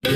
लाय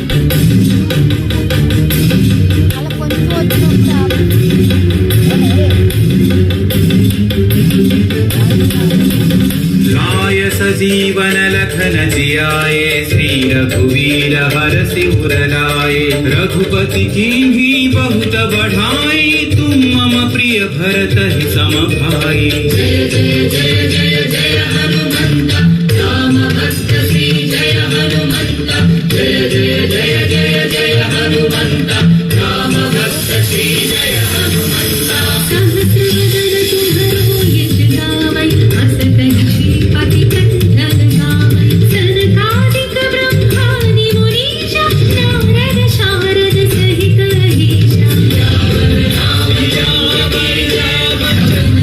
सजीवन लखन जियाए श्री रघुवीर हरषि उर लाए। रघुपति कीन्ही बहुत बढ़ाई तुम मम प्रिय भरत ही सम भाई। जय जय जय जय जय हनुमंत राम भक्त श्री जय हनुमंत। जय जय जय जय जय हनुमंत राम भक्त श्री जय हनुमंत। सहस्रवदन तुम्हरो यश गावै अस कहि श्रीपति कंठन गावै। सनकादिक ब्रह्मादि मुनीषा नारद शारद सहित अहीशा। यावर राम यावर यावर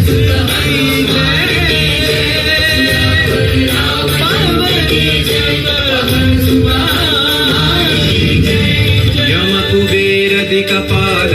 सुर हरि यावर राम पार्वती जय पवन सुहाई जय। यम कुबेर दिक्पाल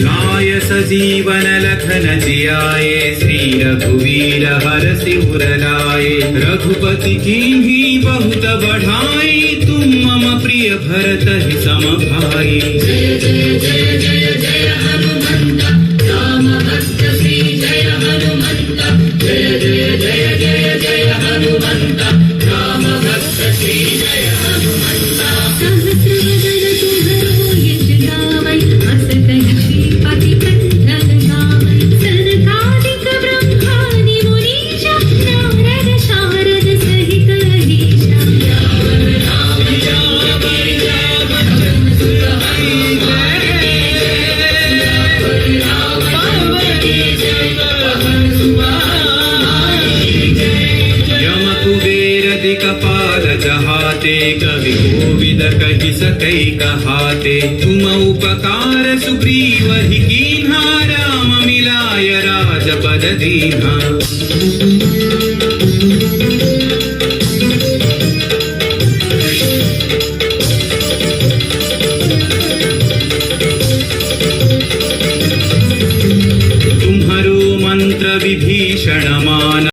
लाय सजीवन लखन जियाए श्री रघुवीर हरषि उर लाए। रघुपति कीन्ही बहुत बढ़ाई तुम मम प्रिय भरत ही सम भाई। जय जय जय जय जय हनुमंत राम भक्त श्री जय हनुमंत। जय जय जय जय जय हनुमंत राम भक्त श्री जय हनुमंत। सहस्रवदन तुम्हरो यश गावै अस कहि श्रीपति कंठन गावै। सनकादिक ब्रह्मादि मुनीषा नारद शारद सहित अहीशा। यावर राम यावर यावर सुर हरि यावर राम पार्वती जय पवन सुहाई जय। यम कुबेर दिक्पाल जहाते कवि कोविद कहि सकै कहाते। तुम उपकार सुग्रीव ही कीन्हा राम मिलाय राजपद दीन्हा। तुम्हरो मंत्र विभीषण